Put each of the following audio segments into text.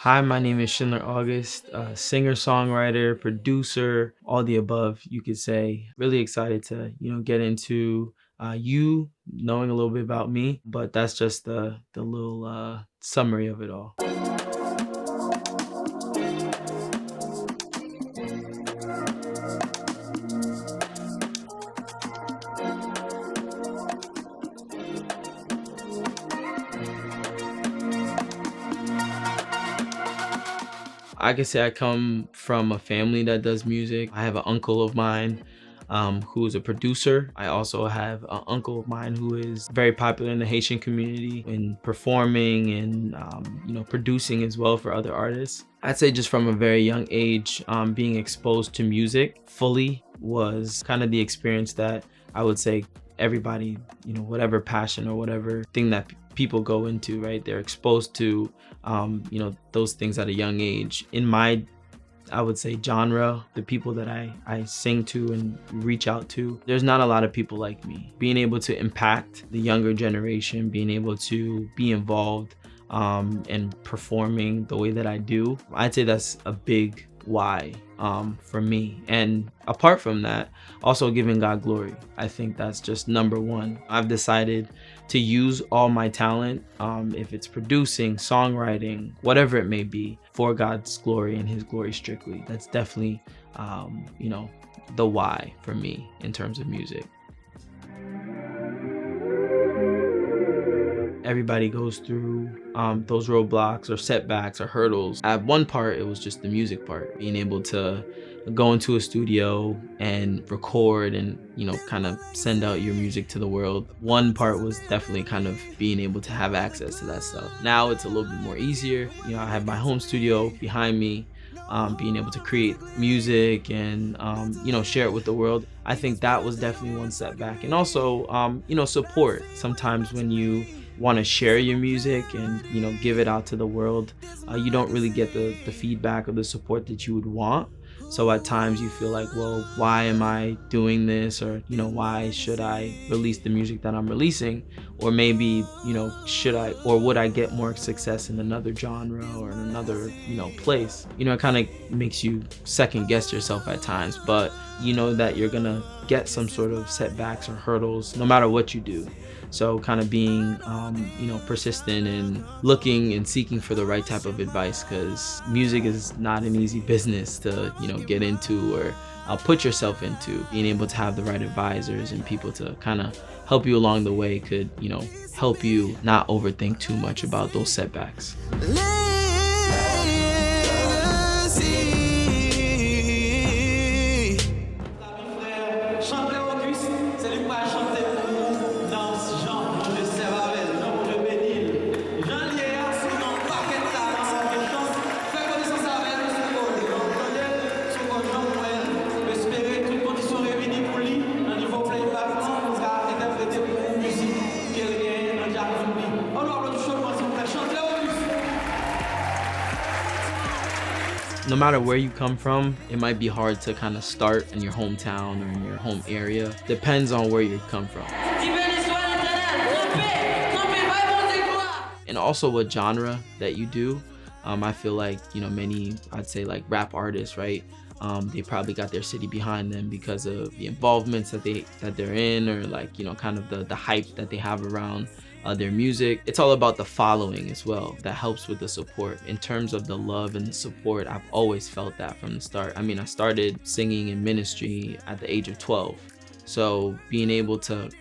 Hi, my name is Shindler Auguste, singer, songwriter, producer, all the above, you could say. Really excited to, get into you knowing a little bit about me, but that's just the little summary of it all. I could say I come from a family that does music. I have an uncle of mine who is a producer. I also have an uncle of mine who is very popular in the Haitian community in performing and producing as well for other artists. I'd say just from a very young age, being exposed to music fully was kind of the experience that I would say everybody, whatever passion or whatever thing that people go into, right? They're exposed to, those things at a young age. In my, I would say, genre, the people that I sing to and reach out to, there's not a lot of people like me. Being able to impact the younger generation, being able to be involved and performing the way that I do, I'd say that's a big why for me. And apart from that, also giving God glory. I think that's just number one. I've decided to use all my talent, if it's producing, songwriting, whatever it may be, for God's glory and his glory strictly. That's definitely the why for me in terms of music. Everybody goes through those roadblocks or setbacks or hurdles. At one part, it was just the music part, being able to go into a studio and record and kind of send out your music to the world. One part was definitely kind of being able to have access to that stuff. Now it's a little bit more easier. I have my home studio behind me, being able to create music and share it with the world. I think that was definitely one setback. And also support. Sometimes when you want to share your music and give it out to the world, you don't really get the feedback or the support that you would want. So at times you feel like, well, why am I doing this? Or why should I release the music that I'm releasing? Or maybe should I, or would I get more success in another genre or in another place? It kind of makes you second guess yourself at times, but you know that you're gonna get some sort of setbacks or hurdles no matter what you do. So kind of being, persistent and looking and seeking for the right type of advice, because music is not an easy business to, get into or put yourself into. Being able to have the right advisors and people to kind of help you along the way could, help you not overthink too much about those setbacks. No matter where you come from, it might be hard to kind of start in your hometown or in your home area. Depends on where you come from. And also what genre that you do. I feel like, many, I'd say like rap artists, right? They probably got their city behind them because of the involvements that they're in, or like, kind of the hype that they have around their music. It's all about the following as well. That helps with the support. In terms of the love and the support, I've always felt that from the start. I mean, I started singing in ministry at the age of 12. So being able to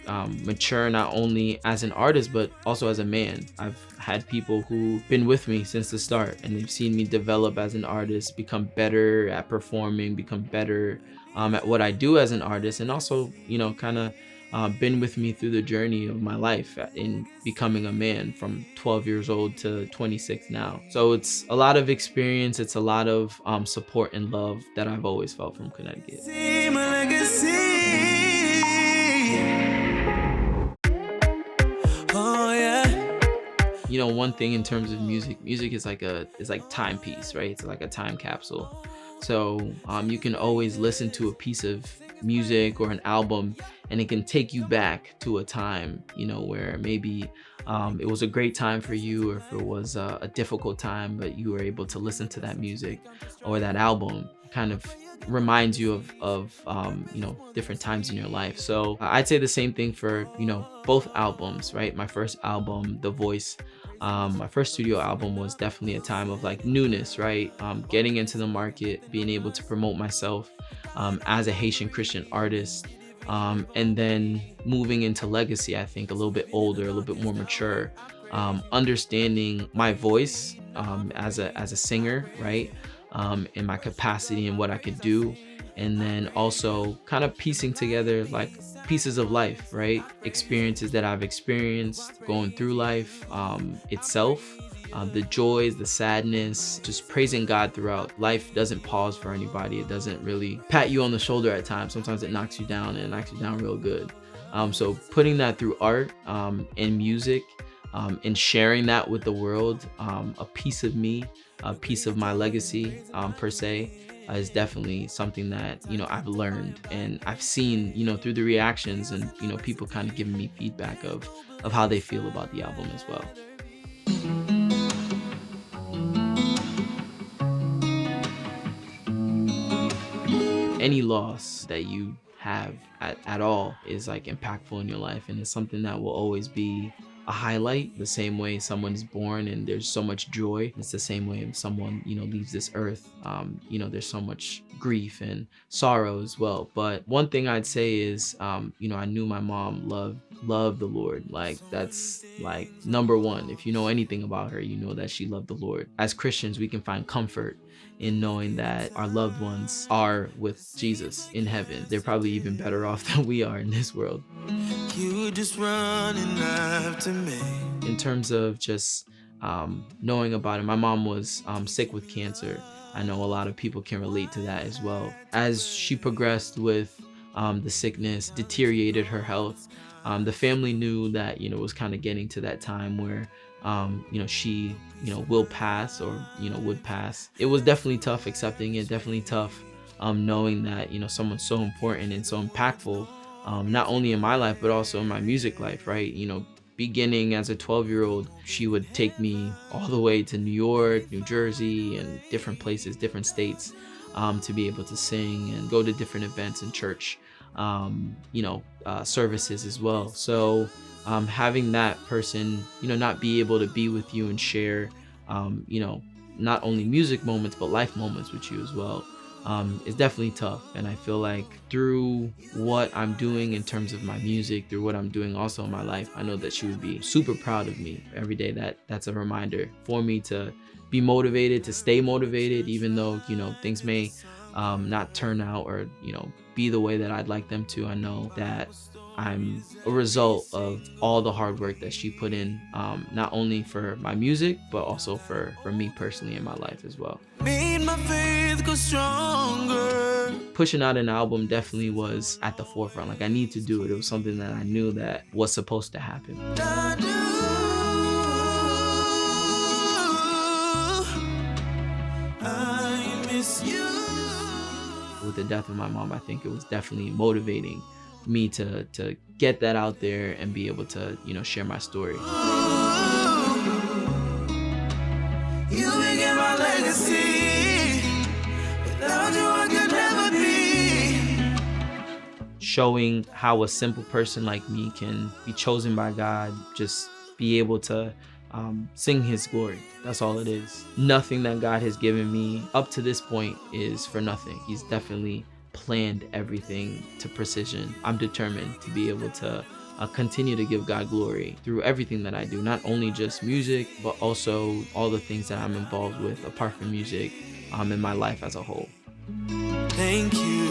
mature not only as an artist, but also as a man. I've had people who've been with me since the start, and they've seen me develop as an artist, become better at performing, become better at what I do as an artist, and also, kind of been with me through the journey of my life in becoming a man from 12 years old to 26 now. So it's a lot of experience. It's a lot of support and love that I've always felt from Connecticut. One thing in terms of music is like timepiece, right? It's like a time capsule. So you can always listen to a piece of music or an album, and it can take you back to a time, where maybe it was a great time for you, or if it was a difficult time, but you were able to listen to that music or that album, kind of reminds you of different times in your life. So I'd say the same thing for both albums, right? My first album, The Voice, my first studio album, was definitely a time of like newness, right? Getting into the market, being able to promote myself as a Haitian Christian artist, and then moving into legacy. I think a little bit older, a little bit more mature, understanding my voice as a singer, right? And my capacity and what I could do, and then also kind of piecing together like pieces of life, right? Experiences that I've experienced going through life itself, the joys, the sadness, just praising God throughout. Life doesn't pause for anybody. It doesn't really pat you on the shoulder at times. Sometimes it knocks you down, and it knocks you down real good. So putting that through art and music, and sharing that with the world, a piece of me, a piece of my legacy per se, is definitely something that I've learned, and I've seen through the reactions, and people kind of giving me feedback of how they feel about the album as well. Any loss that you have at all is like impactful in your life, and it's something that will always be a highlight. The same way someone's born and there's so much joy, it's the same way if someone leaves this earth. There's so much grief and sorrow as well. But one thing I'd say is I knew my mom loved the Lord. Like, that's like number one. If you know anything about her, you know that she loved the Lord. As Christians, we can find comfort in knowing that our loved ones are with Jesus in heaven. They're probably even better off than we are in this world. You were just running after me. In terms of just knowing about it, my mom was sick with cancer. I know a lot of people can relate to that as well. As she progressed with the sickness, deteriorated her health, the family knew that it was kind of getting to that time where she will pass, or would pass. It was definitely tough accepting it, definitely tough knowing that someone so important and so impactful, not only in my life but also in my music life, right? Beginning as a 12-year-old, she would take me all the way to New York, New Jersey, and different places, different states, to be able to sing and go to different events in church, services as well. So having that person, not be able to be with you and share, not only music moments, but life moments with you as well, is definitely tough. And I feel like through what I'm doing in terms of my music, through what I'm doing also in my life, I know that she would be super proud of me every day. That's a reminder for me to be motivated, to stay motivated, even though, things may not turn out or, be the way that I'd like them to. I know that I'm a result of all the hard work that she put in, not only for my music, but also for me personally in my life as well. Made my faith go stronger. Pushing out an album definitely was at the forefront. Like, I need to do it. It was something that I knew that was supposed to happen. I miss you. With the death of my mom, I think it was definitely motivating me to get that out there and be able to share my story. You became my legacy. Without you, I could never be. Showing how a simple person like me can be chosen by God, just be able to sing his glory. That's all it is. Nothing that God has given me up to this point is for nothing. He's definitely planned everything to precision. I'm determined to be able to continue to give God glory through everything that I do, not only just music, but also all the things that I'm involved with apart from music, in my life as a whole. Thank you.